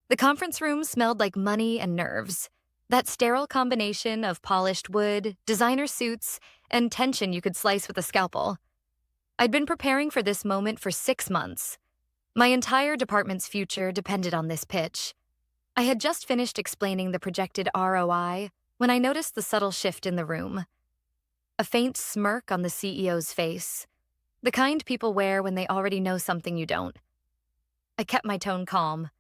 The conference room smelled like money and nerves. That sterile combination of polished wood, designer suits, and tension you could slice with a scalpel. I'd been preparing for this moment for 6 months. My entire department's future depended on this pitch. I had just finished explaining the projected ROI when I noticed the subtle shift in the room. A faint smirk on the CEO's face, the kind people wear when they already know something you don't. I kept my tone calm.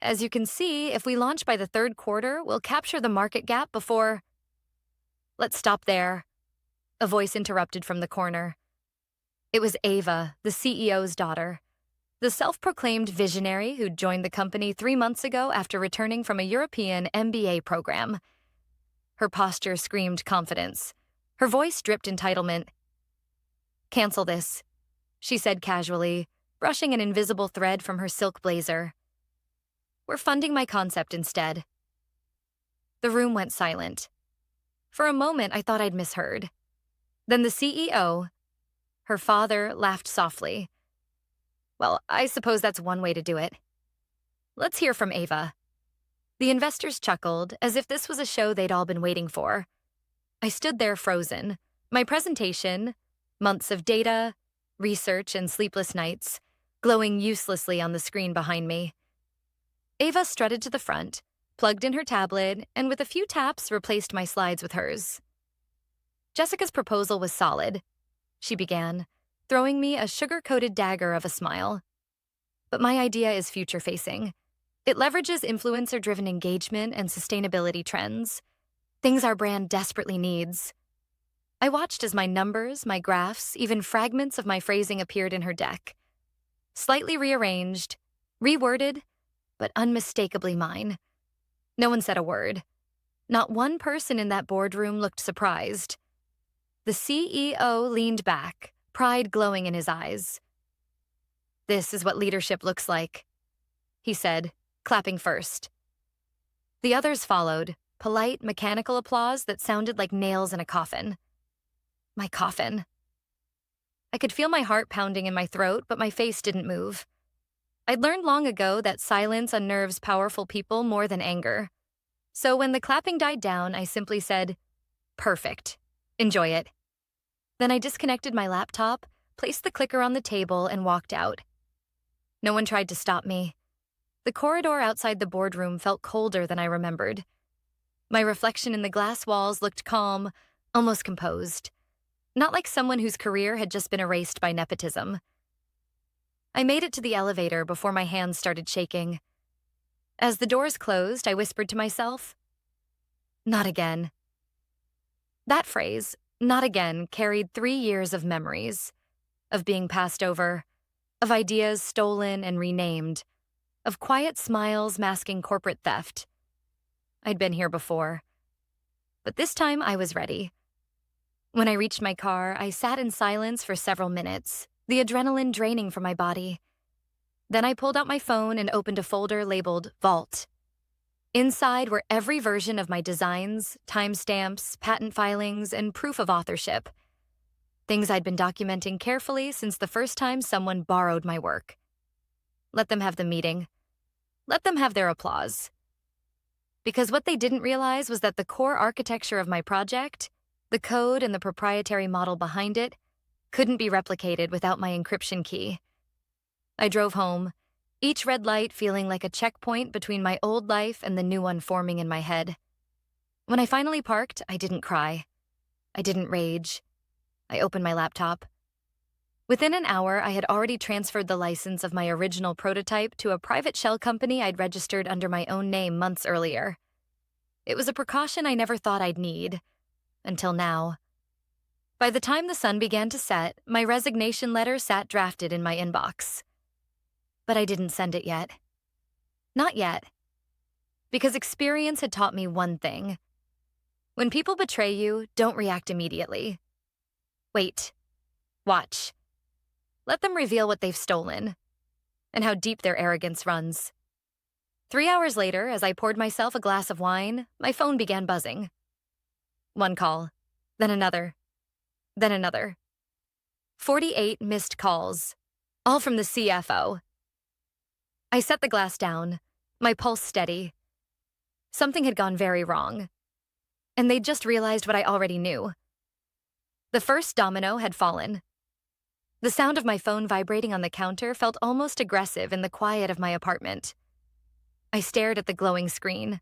As you can see, if we launch by the third quarter, we'll capture the market gap before... Let's stop there. A voice interrupted from the corner. It was Ava, the CEO's daughter, the self-proclaimed visionary who'd joined the company 3 months ago after returning from a European MBA program. Her posture screamed confidence. Her voice dripped entitlement. "Cancel this," she said casually, brushing an invisible thread from her silk blazer. "We're funding my concept instead." The room went silent. For a moment, I thought I'd misheard. Then the CEO, her father, laughed softly. "Well, I suppose that's one way to do it. Let's hear from Ava." The investors chuckled, as if this was a show they'd all been waiting for. I stood there frozen. My presentation, months of data, research, and sleepless nights, glowing uselessly on the screen behind me. Ava strutted to the front, plugged in her tablet, and with a few taps replaced my slides with hers. "Jessica's proposal was solid," she began, throwing me a sugar-coated dagger of a smile. "But my idea is future-facing. It leverages influencer-driven engagement and sustainability trends, things our brand desperately needs." I watched as my numbers, my graphs, even fragments of my phrasing appeared in her deck. Slightly rearranged, reworded, but unmistakably mine. No one said a word. Not one person in that boardroom looked surprised. The CEO leaned back, pride glowing in his eyes. "This is what leadership looks like," he said, clapping first. The others followed, polite, mechanical applause that sounded like nails in a coffin. My coffin. I could feel my heart pounding in my throat, but my face didn't move. I'd learned long ago that silence unnerves powerful people more than anger. So when the clapping died down, I simply said, "Perfect. Enjoy it." Then I disconnected my laptop, placed the clicker on the table, and walked out. No one tried to stop me. The corridor outside the boardroom felt colder than I remembered. My reflection in the glass walls looked calm, almost composed. Not like someone whose career had just been erased by nepotism. I made it to the elevator before my hands started shaking. As the doors closed, I whispered to myself, "Not again." That phrase, "not again," carried 3 years of memories, of being passed over, of ideas stolen and renamed, of quiet smiles masking corporate theft. I'd been here before, but this time I was ready. When I reached my car, I sat in silence for several minutes, the adrenaline draining from my body. Then I pulled out my phone and opened a folder labeled Vault. Inside were every version of my designs, timestamps, patent filings, and proof of authorship. Things I'd been documenting carefully since the first time someone borrowed my work. Let them have the meeting. Let them have their applause. Because what they didn't realize was that the core architecture of my project, the code and the proprietary model behind it, couldn't be replicated without my encryption key. I drove home, each red light feeling like a checkpoint between my old life and the new one forming in my head. When I finally parked, I didn't cry. I didn't rage. I opened my laptop. Within an hour, I had already transferred the license of my original prototype to a private shell company I'd registered under my own name months earlier. It was a precaution I never thought I'd need. Until now. By the time the sun began to set, my resignation letter sat drafted in my inbox. But I didn't send it yet. Not yet. Because experience had taught me one thing. When people betray you, don't react immediately. Wait. Watch. Let them reveal what they've stolen, and how deep their arrogance runs. 3 hours later, as I poured myself a glass of wine, my phone began buzzing. One call, then another, then another. 48 missed calls, all from the CFO. I set the glass down, my pulse steady. Something had gone very wrong, and they'd just realized what I already knew. The first domino had fallen. The sound of my phone vibrating on the counter felt almost aggressive in the quiet of my apartment. I stared at the glowing screen.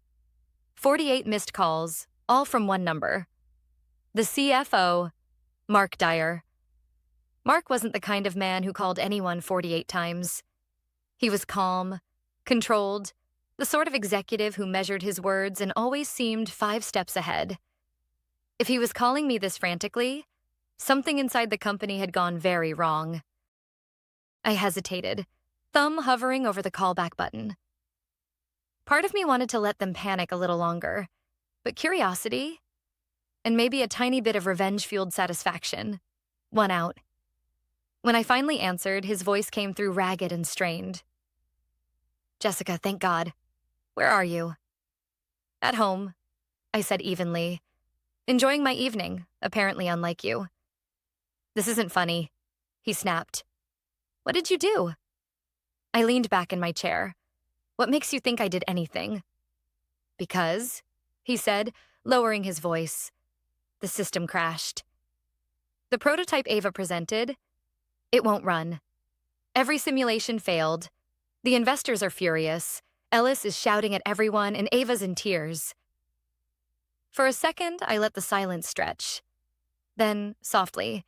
48 missed calls, all from one number. The CFO, Mark Dyer. Mark wasn't the kind of man who called anyone 48 times. He was calm, controlled, the sort of executive who measured his words and always seemed 5 steps ahead. If he was calling me this frantically, something inside the company had gone very wrong. I hesitated, thumb hovering over the callback button. Part of me wanted to let them panic a little longer, but curiosity, and maybe a tiny bit of revenge-fueled satisfaction, won out. When I finally answered, his voice came through ragged and strained. "Jessica, thank God. Where are you?" "At home," I said evenly. "Enjoying my evening, apparently unlike you." "This isn't funny," he snapped. "What did you do?" I leaned back in my chair. "What makes you think I did anything?" "Because," he said, lowering his voice. "The system crashed. The prototype Ava presented, it won't run. Every simulation failed. The investors are furious. Ellis is shouting at everyone, and Ava's in tears." For a second, I let the silence stretch. Then, softly,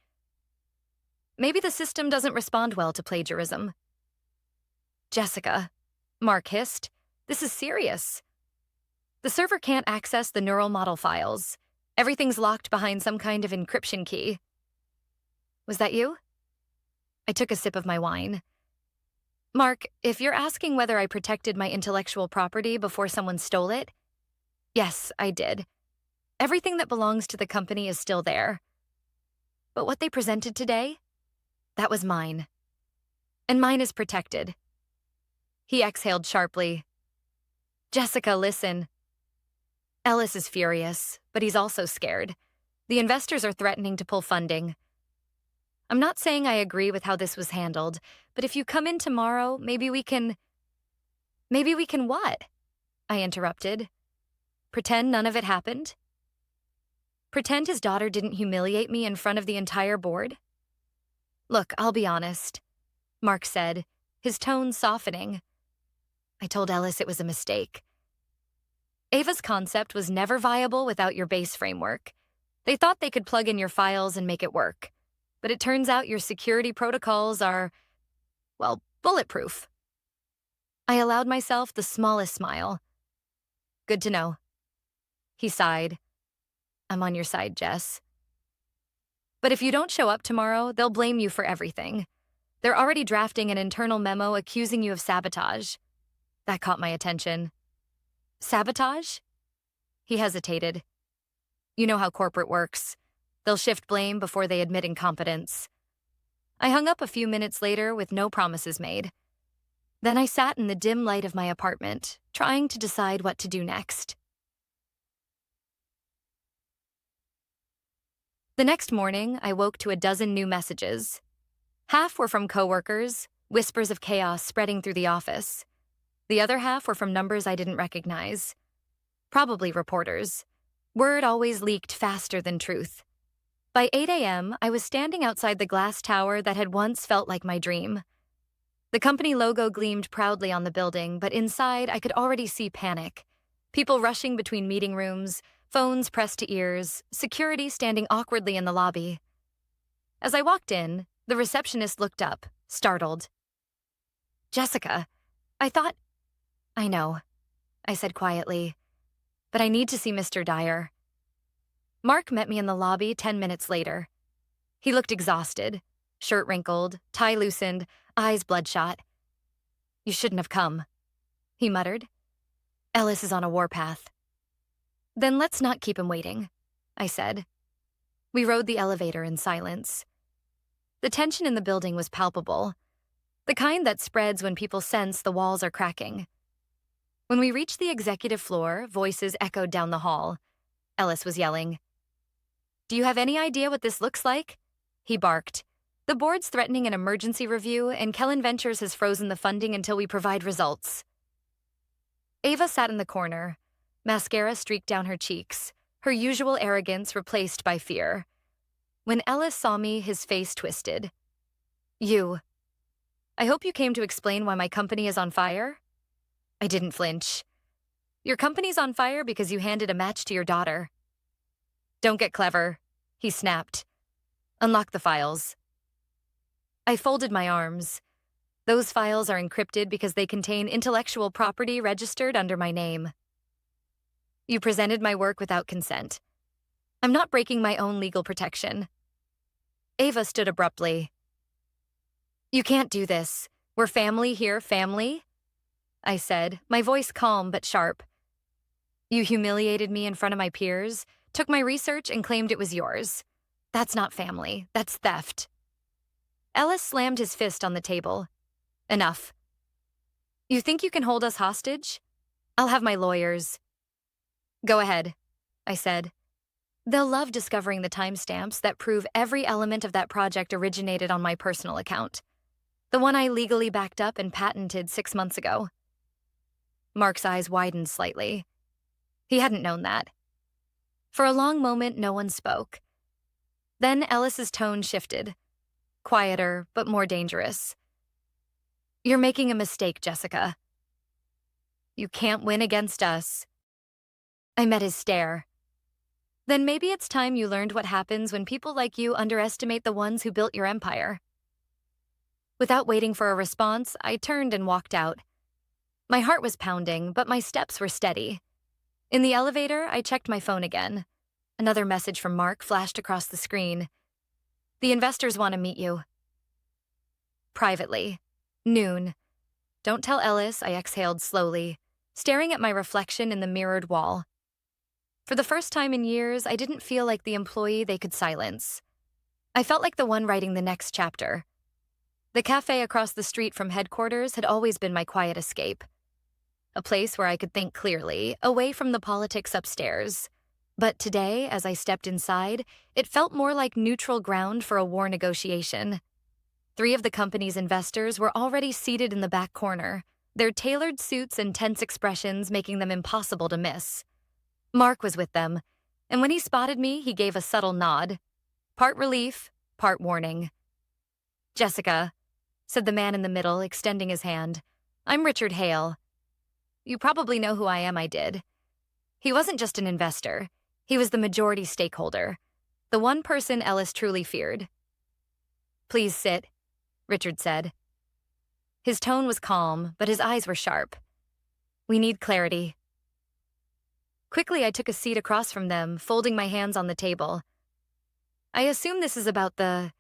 "Maybe the system doesn't respond well to plagiarism." "Jessica," Mark hissed, "this is serious. The server can't access the neural model files. Everything's locked behind some kind of encryption key." "Was that you?" I took a sip of my wine. "Mark, if you're asking whether I protected my intellectual property before someone stole it, yes, I did. Everything that belongs to the company is still there. But what they presented today, that was mine. And mine is protected." He exhaled sharply. "Jessica, listen. Ellis is furious, but he's also scared. The investors are threatening to pull funding. I'm not saying I agree with how this was handled, but if you come in tomorrow, maybe we can..." "Maybe we can what?" I interrupted. "Pretend none of it happened? Pretend his daughter didn't humiliate me in front of the entire board?" "Look, I'll be honest," Mark said, his tone softening. "I told Ellis it was a mistake. Ava's concept was never viable without your base framework. They thought they could plug in your files and make it work. But it turns out your security protocols are, well, bulletproof." I allowed myself the smallest smile. "Good to know." He sighed. "I'm on your side, Jess. But if you don't show up tomorrow, they'll blame you for everything. They're already drafting an internal memo accusing you of sabotage." That caught my attention. "Sabotage?" He hesitated. "You know how corporate works. They'll shift blame before they admit incompetence." I hung up a few minutes later with no promises made. Then I sat in the dim light of my apartment, trying to decide what to do next. The next morning, I woke to a dozen new messages. Half were from coworkers, whispers of chaos spreading through the office. The other half were from numbers I didn't recognize. Probably reporters. Word always leaked faster than truth. By 8 a.m., I was standing outside the glass tower that had once felt like my dream. The company logo gleamed proudly on the building, but inside I could already see panic. People rushing between meeting rooms, phones pressed to ears, security standing awkwardly in the lobby. As I walked in, the receptionist looked up, startled. "Jessica, I thought..." "I know," I said quietly, "but I need to see Mr. Dyer." Mark met me in the lobby 10 minutes later. He looked exhausted, shirt wrinkled, tie loosened, eyes bloodshot. "You shouldn't have come," he muttered. "Ellis is on a warpath." "Then let's not keep him waiting," I said. We rode the elevator in silence. The tension in the building was palpable, the kind that spreads when people sense the walls are cracking. When we reached the executive floor, voices echoed down the hall. Ellis was yelling. "Do you have any idea what this looks like?" He barked. "The board's threatening an emergency review, and Kellen Ventures has frozen the funding until we provide results." Ava sat in the corner, mascara streaked down her cheeks, her usual arrogance replaced by fear. When Ellis saw me, his face twisted. You. I hope you came to explain why my company is on fire? I didn't flinch. Your company's on fire because you handed a match to your daughter. Don't get clever, he snapped. Unlock the files. I folded my arms. Those files are encrypted because they contain intellectual property registered under my name. You presented my work without consent. I'm not breaking my own legal protection. Ava stood abruptly. You can't do this. We're family here, family? I said, my voice calm but sharp. You humiliated me in front of my peers, took my research and claimed it was yours. That's not family, that's theft. Ellis slammed his fist on the table. Enough. You think you can hold us hostage? I'll have my lawyers. Go ahead, I said. They'll love discovering the timestamps that prove every element of that project originated on my personal account. The one I legally backed up and patented 6 months ago. Mark's eyes widened slightly. He hadn't known that. For a long moment, no one spoke. Then Ellis's tone shifted. Quieter, but more dangerous. You're making a mistake, Jessica. You can't win against us. I met his stare. Then maybe it's time you learned what happens when people like you underestimate the ones who built your empire. Without waiting for a response, I turned and walked out. My heart was pounding, but my steps were steady. In the elevator, I checked my phone again. Another message from Mark flashed across the screen. The investors want to meet you. Privately. Noon. Don't tell Ellis, I exhaled slowly, staring at my reflection in the mirrored wall. For the first time in years, I didn't feel like the employee they could silence. I felt like the one writing the next chapter. The cafe across the street from headquarters had always been my quiet escape. A place where I could think clearly, away from the politics upstairs. But today, as I stepped inside, it felt more like neutral ground for a war negotiation. 3 of the company's investors were already seated in the back corner, their tailored suits and tense expressions making them impossible to miss. Mark was with them, and when he spotted me, he gave a subtle nod. Part relief, part warning. Jessica, said the man in the middle, extending his hand. I'm Richard Hale. You probably know who I am, I did. He wasn't just an investor. He was the majority stakeholder, the one person Ellis truly feared. Please sit, Richard said. His tone was calm, but his eyes were sharp. We need clarity. Quickly, I took a seat across from them, folding my hands on the table. I assume this is about the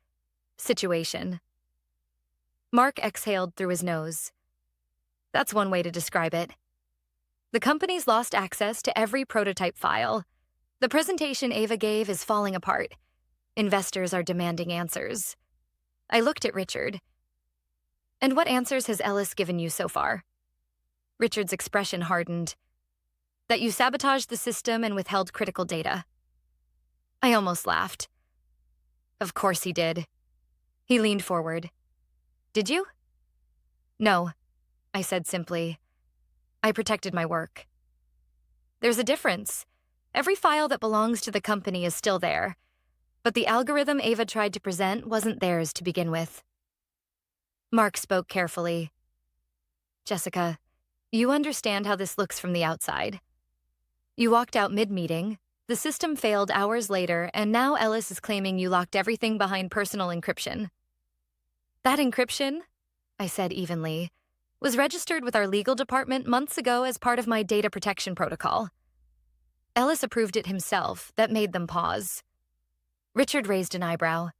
situation. Mark exhaled through his nose. That's one way to describe it. The company's lost access to every prototype file. The presentation Ava gave is falling apart. Investors are demanding answers. I looked at Richard. And what answers has Ellis given you so far? Richard's expression hardened. That you sabotaged the system and withheld critical data. I almost laughed. Of course he did. He leaned forward. Did you? No, I said simply. I protected my work. There's a difference. Every file that belongs to the company is still there, but the algorithm Ava tried to present wasn't theirs to begin with. Mark spoke carefully. Jessica, you understand how this looks from the outside. You walked out mid-meeting, the system failed hours later, and now Ellis is claiming you locked everything behind personal encryption. That encryption, I said evenly, was registered with our legal department months ago as part of my data protection protocol. Ellis approved it himself. That made them pause. Richard raised an eyebrow.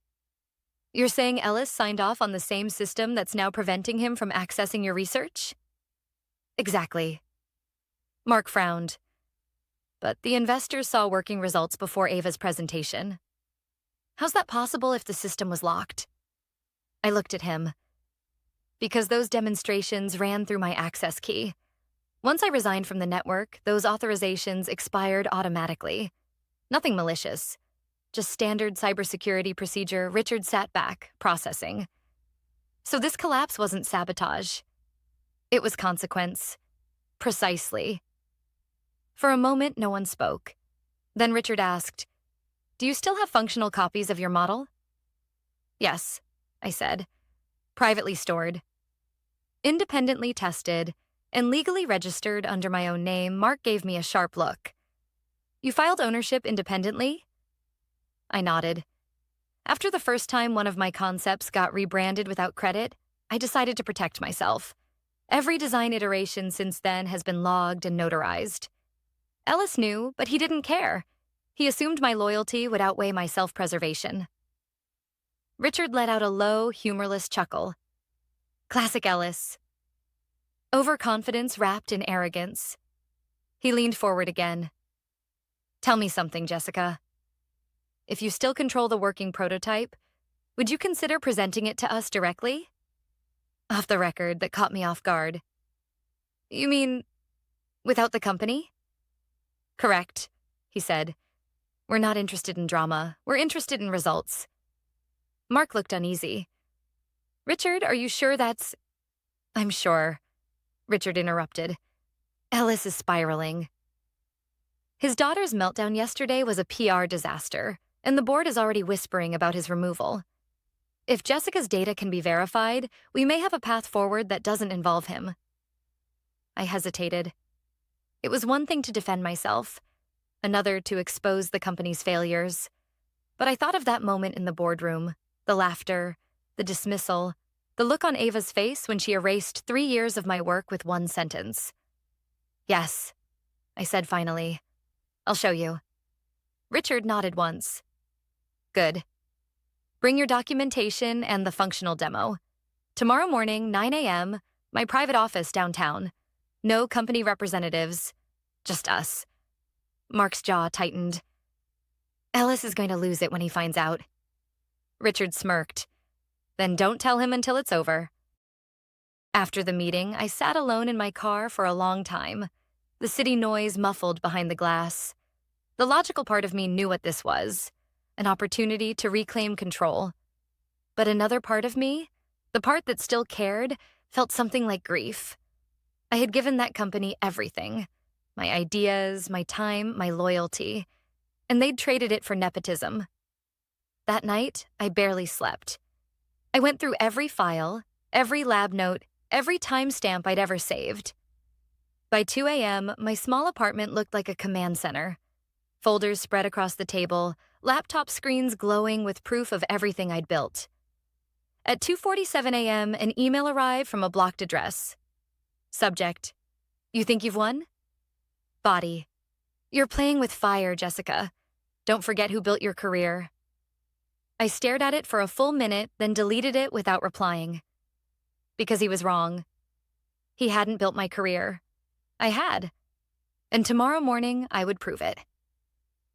You're saying Ellis signed off on the same system that's now preventing him from accessing your research? Exactly. Mark frowned. But the investors saw working results before Ava's presentation. How's that possible if the system was locked? I looked at him. Because those demonstrations ran through my access key. Once I resigned from the network, those authorizations expired automatically. Nothing malicious. Just standard cybersecurity procedure. Richard sat back, processing. So this collapse wasn't sabotage. It was consequence. Precisely. For a moment, no one spoke. Then Richard asked, "Do you still have functional copies of your model?" "Yes," I said. "Privately stored. Independently tested and legally registered under my own name." Mark gave me a sharp look. "You filed ownership independently?" I nodded. After the first time one of my concepts got rebranded without credit, I decided to protect myself. Every design iteration since then has been logged and notarized. Ellis knew, but he didn't care. He assumed my loyalty would outweigh my self-preservation. Richard let out a low, humorless chuckle. Classic Ellis. Overconfidence wrapped in arrogance. He leaned forward again. "Tell me something, Jessica. If you still control the working prototype, would you consider presenting it to us directly?" Off the record, that caught me off guard. "You mean, without the company?" "Correct," he said. "We're not interested in drama. We're interested in results." Mark looked uneasy. "Richard, are you sure that's—" "I'm sure," Richard interrupted. "Ellis is spiraling. His daughter's meltdown yesterday was a PR disaster, and the board is already whispering about his removal. If Jessica's data can be verified, we may have a path forward that doesn't involve him." I hesitated. It was one thing to defend myself, another to expose the company's failures. But I thought of that moment in the boardroom, the laughter, the dismissal, the look on Ava's face when she erased 3 years of my work with one sentence. "Yes," I said finally. "I'll show you." Richard nodded once. "Good. Bring your documentation and the functional demo. Tomorrow morning, 9 a.m., my private office downtown. No company representatives. Just us." Mark's jaw tightened. "Ellis is going to lose it when he finds out." Richard smirked. "Then don't tell him until it's over." After the meeting, I sat alone in my car for a long time, the city noise muffled behind the glass. The logical part of me knew what this was, an opportunity to reclaim control. But another part of me, the part that still cared, felt something like grief. I had given that company everything, my ideas, my time, my loyalty, and they'd traded it for nepotism. That night, I barely slept. I went through every file, every lab note, every timestamp I'd ever saved. By 2 a.m., my small apartment looked like a command center. Folders spread across the table, laptop screens glowing with proof of everything I'd built. At 2:47 a.m., an email arrived from a blocked address. Subject: "You think you've won?" Body: "You're playing with fire, Jessica. Don't forget who built your career." I stared at it for a full minute, then deleted it without replying. Because he was wrong. He hadn't built my career. I had. And tomorrow morning, I would prove it.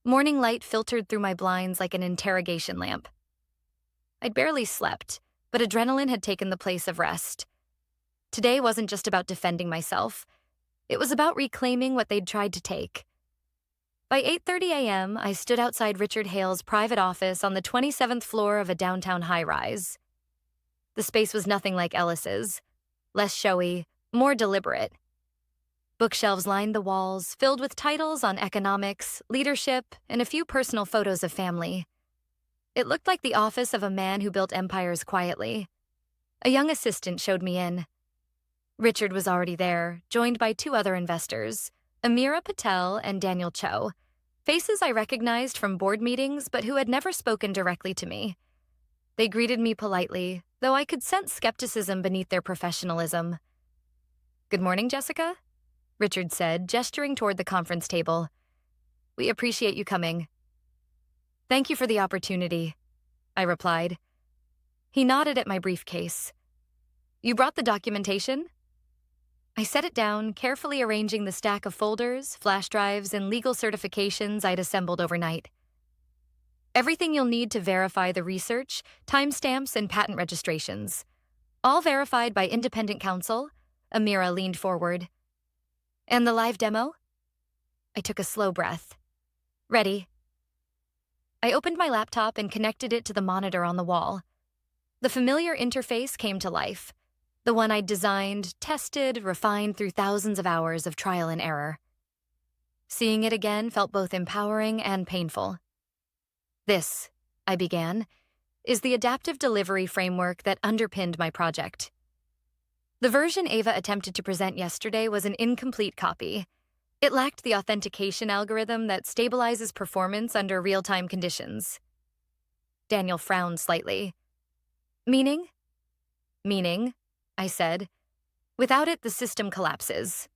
Morning light filtered through my blinds like an interrogation lamp. I'd barely slept, but adrenaline had taken the place of rest. Today wasn't just about defending myself. It was about reclaiming what they'd tried to take. By 8:30 a.m., I stood outside Richard Hale's private office on the 27th floor of a downtown high-rise. The space was nothing like Ellis's. Less showy, more deliberate. Bookshelves lined the walls, filled with titles on economics, leadership, and a few personal photos of family. It looked like the office of a man who built empires quietly. A young assistant showed me in. Richard was already there, joined by 2 other investors, Amira Patel and Daniel Cho, faces I recognized from board meetings but who had never spoken directly to me. They greeted me politely, though I could sense skepticism beneath their professionalism. "Good morning, Jessica," Richard said, gesturing toward the conference table. "We appreciate you coming." "Thank you for the opportunity," I replied. He nodded at my briefcase. "You brought the documentation?" I set it down, carefully arranging the stack of folders, flash drives, and legal certifications I'd assembled overnight. "Everything you'll need to verify the research, timestamps, and patent registrations. All verified by independent counsel." Amira leaned forward. "And the live demo?" I took a slow breath. "Ready." I opened my laptop and connected it to the monitor on the wall. The familiar interface came to life. The one I'd designed, tested, refined through thousands of hours of trial and error. Seeing it again felt both empowering and painful. This, I began, is the adaptive delivery framework that underpinned my project. The version Ava attempted to present yesterday was an incomplete copy. It lacked the authentication algorithm that stabilizes performance under real-time conditions. Daniel frowned slightly. Meaning? Meaning, I said. Without it, the system collapses.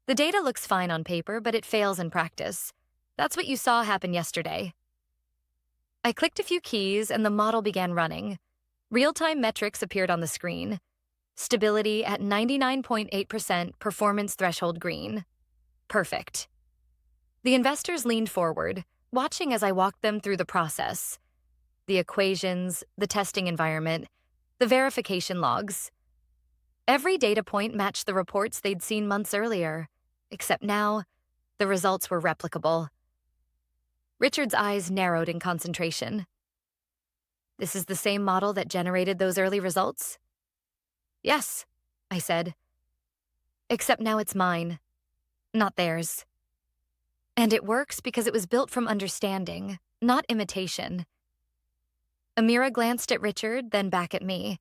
The data looks fine on paper, but it fails in practice. That's what you saw happen yesterday. I clicked a few keys and the model began running. Real-time metrics appeared on the screen. Stability at 99.8%, performance threshold green. Perfect. The investors leaned forward, watching as I walked them through the process. The equations, the testing environment, the verification logs. Every data point matched the reports they'd seen months earlier, except now, the results were replicable. Richard's eyes narrowed in concentration. This is the same model that generated those early results? Yes, I said. Except now it's mine, not theirs. And it works because it was built from understanding, not imitation. Amira glanced at Richard, then back at me.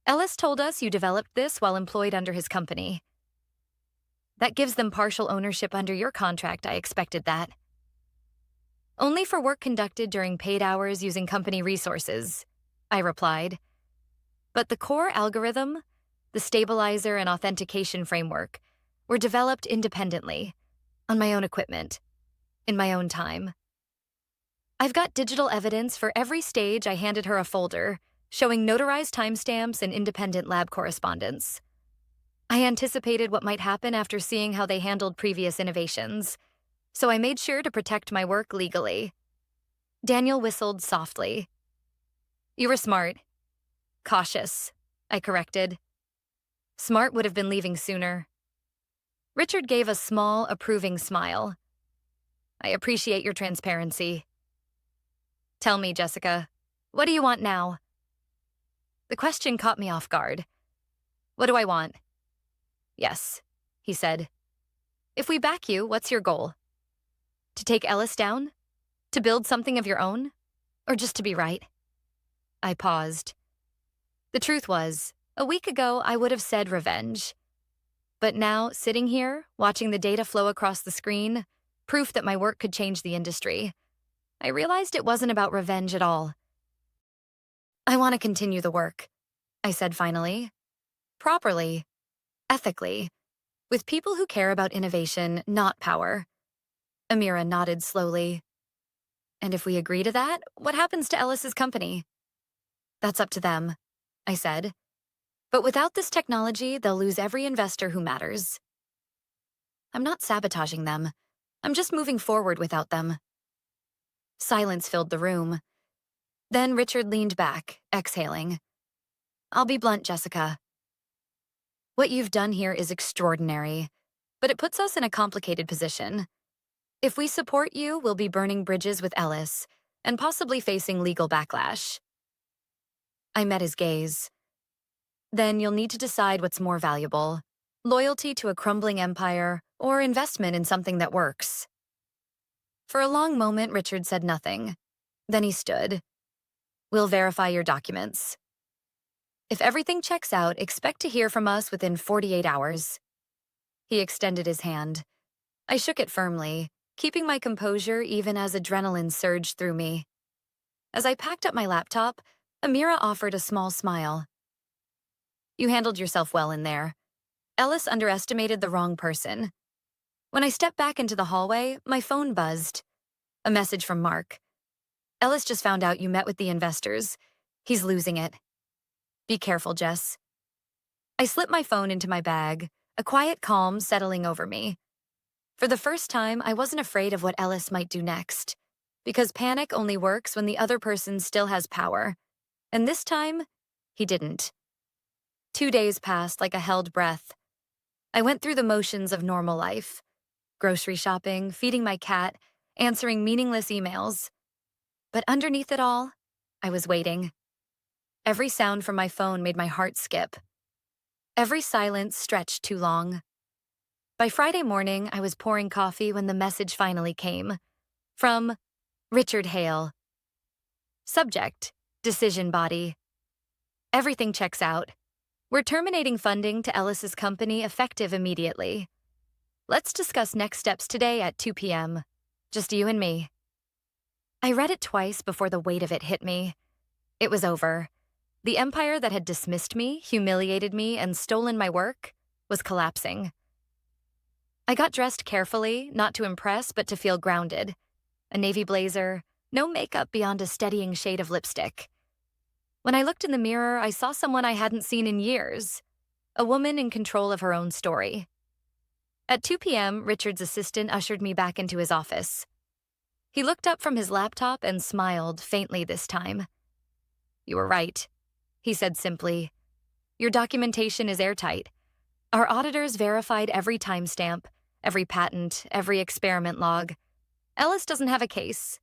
Ellis told us you developed this while employed under his company. That gives them partial ownership under your contract, I expected that. Only for work conducted during paid hours using company resources, I replied. But the core algorithm, the stabilizer and authentication framework, were developed independently, on my own equipment, in my own time. I've got digital evidence for every stage. I handed her a folder, showing notarized timestamps and independent lab correspondence. I anticipated what might happen after seeing how they handled previous innovations, so I made sure to protect my work legally. Daniel whistled softly. You were smart. Cautious, I corrected. Smart would have been leaving sooner. Richard gave a small, approving smile. I appreciate your transparency. Tell me, Jessica, what do you want now? The question caught me off guard. What do I want? Yes, he said. If we back you, what's your goal? To take Ellis down? To build something of your own? Or just to be right? I paused. The truth was, a week ago I would have said revenge. But now, sitting here, watching the data flow across the screen, proof that my work could change the industry, I realized it wasn't about revenge at all. I want to continue the work, I said finally. Properly, ethically, with people who care about innovation, not power. Amira nodded slowly. And if we agree to that, what happens to Ellis's company? That's up to them, I said. But without this technology, they'll lose every investor who matters. I'm not sabotaging them. I'm just moving forward without them. Silence filled the room. Then Richard leaned back, exhaling. I'll be blunt, Jessica. What you've done here is extraordinary, but it puts us in a complicated position. If we support you, we'll be burning bridges with Ellis and possibly facing legal backlash. I met his gaze. Then you'll need to decide what's more valuable, loyalty to a crumbling empire or investment in something that works. For a long moment, Richard said nothing. Then he stood. We'll verify your documents. If everything checks out, expect to hear from us within 48 hours. He extended his hand. I shook it firmly, keeping my composure even as adrenaline surged through me. As I packed up my laptop, Amira offered a small smile. You handled yourself well in there. Ellis underestimated the wrong person. When I stepped back into the hallway, my phone buzzed. A message from Mark. Ellis just found out you met with the investors. He's losing it. Be careful, Jess. I slipped my phone into my bag, a quiet calm settling over me. For the first time, I wasn't afraid of what Ellis might do next, because panic only works when the other person still has power. And this time, he didn't. 2 days passed like a held breath. I went through the motions of normal life. Grocery shopping, feeding my cat, answering meaningless emails. But underneath it all, I was waiting. Every sound from my phone made my heart skip. Every silence stretched too long. By Friday morning, I was pouring coffee when the message finally came. From Richard Hale. Subject, decision body. Everything checks out. We're terminating funding to Ellis's company effective immediately. Let's discuss next steps today at 2 p.m. Just you and me. I read it twice before the weight of it hit me. It was over. The empire that had dismissed me, humiliated me, and stolen my work was collapsing. I got dressed carefully, not to impress, but to feel grounded. A navy blazer, no makeup beyond a steadying shade of lipstick. When I looked in the mirror, I saw someone I hadn't seen in years, a woman in control of her own story. At 2 p.m., Richard's assistant ushered me back into his office. He looked up from his laptop and smiled, faintly this time. "You were right," he said simply. "Your documentation is airtight. Our auditors verified every timestamp, every patent, every experiment log. Ellis doesn't have a case."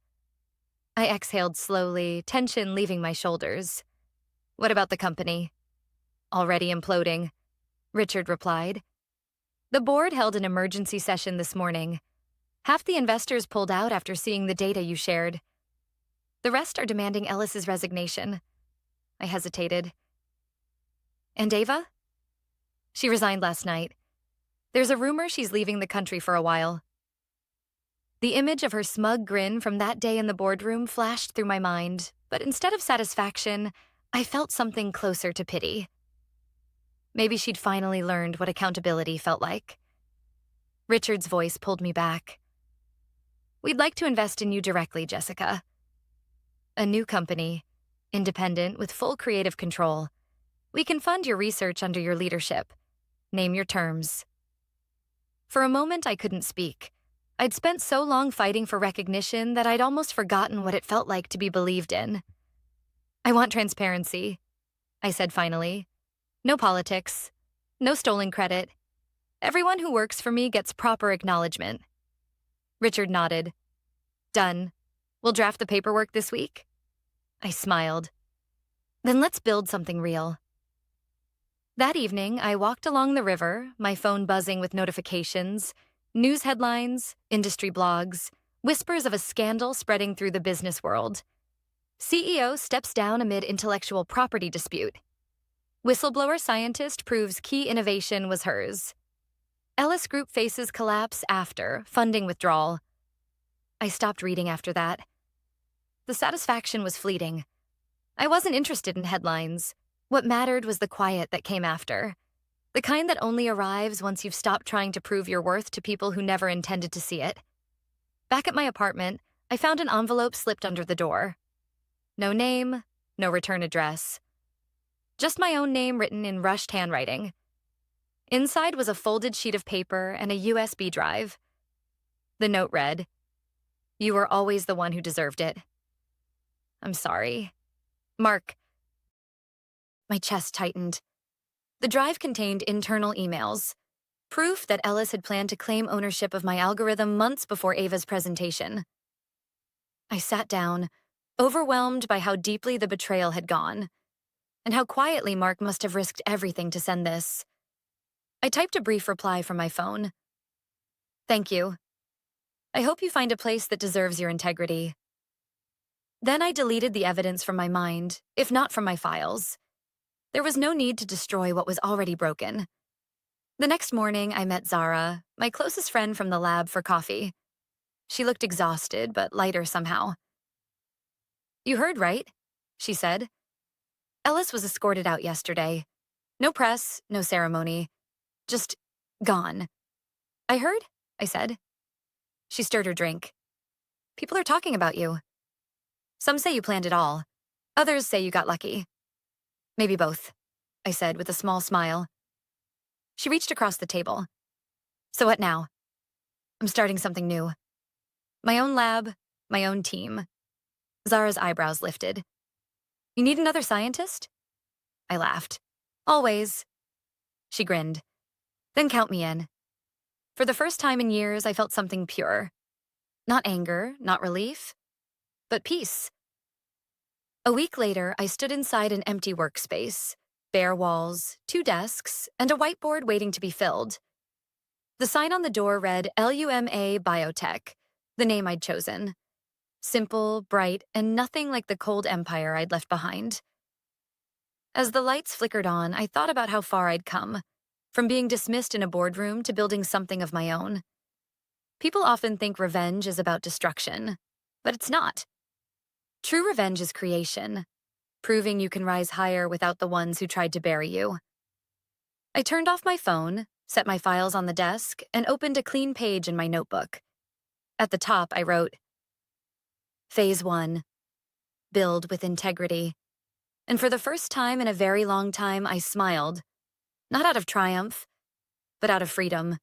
I exhaled slowly, tension leaving my shoulders. "What about the company?" "Already imploding," Richard replied. "The board held an emergency session this morning. Half the investors pulled out after seeing the data you shared. The rest are demanding Ellis's resignation." I hesitated. "And Ava?" "She resigned last night. There's a rumor she's leaving the country for a while." The image of her smug grin from that day in the boardroom flashed through my mind, but instead of satisfaction, I felt something closer to pity. Maybe she'd finally learned what accountability felt like. Richard's voice pulled me back. "We'd like to invest in you directly, Jessica. A new company, independent with full creative control. We can fund your research under your leadership. Name your terms." For a moment, I couldn't speak. I'd spent so long fighting for recognition that I'd almost forgotten what it felt like to be believed in. "I want transparency," I said finally. "No politics. No stolen credit. Everyone who works for me gets proper acknowledgement." Richard nodded. "Done. We'll draft the paperwork this week." I smiled. "Then let's build something real." That evening, I walked along the river, my phone buzzing with notifications, news headlines, industry blogs, whispers of a scandal spreading through the business world. CEO steps down amid intellectual property dispute. Whistleblower scientist proves key innovation was hers. Ellis Group faces collapse after funding withdrawal. I stopped reading after that. The satisfaction was fleeting. I wasn't interested in headlines. What mattered was the quiet that came after. The kind that only arrives once you've stopped trying to prove your worth to people who never intended to see it. Back at my apartment, I found an envelope slipped under the door. No name, no return address. Just my own name written in rushed handwriting. Inside was a folded sheet of paper and a USB drive. The note read, "You were always the one who deserved it. I'm sorry. Mark." My chest tightened. The drive contained internal emails, proof that Ellis had planned to claim ownership of my algorithm months before Ava's presentation. I sat down, overwhelmed by how deeply the betrayal had gone, and how quietly Mark must have risked everything to send this. I typed a brief reply from my phone. "Thank you. I hope you find a place that deserves your integrity." Then I deleted the evidence from my mind, if not from my files. There was no need to destroy what was already broken. The next morning, I met Zara, my closest friend from the lab, for coffee. She looked exhausted, but lighter somehow. "You heard, right?" she said. "Ellis was escorted out yesterday. No press, no ceremony. Just gone." "I heard," I said. She stirred her drink. "People are talking about you. Some say you planned it all. Others say you got lucky." "Maybe both," I said with a small smile. She reached across the table. "So what now?" "I'm starting something new. My own lab, my own team." Zara's eyebrows lifted. "You need another scientist?" I laughed. "Always." She grinned. "Then count me in." For the first time in years, I felt something pure. Not anger, not relief, but peace. A week later, I stood inside an empty workspace, bare walls, two desks, and a whiteboard waiting to be filled. The sign on the door read LUMA Biotech, the name I'd chosen. Simple, bright, and nothing like the cold empire I'd left behind. As the lights flickered on, I thought about how far I'd come, from being dismissed in a boardroom to building something of my own. People often think revenge is about destruction, but it's not. True revenge is creation, proving you can rise higher without the ones who tried to bury you. I turned off my phone, set my files on the desk, and opened a clean page in my notebook. At the top, I wrote, Phase 1. Build with integrity. And for the first time in a very long time, I smiled. Not out of triumph, but out of freedom.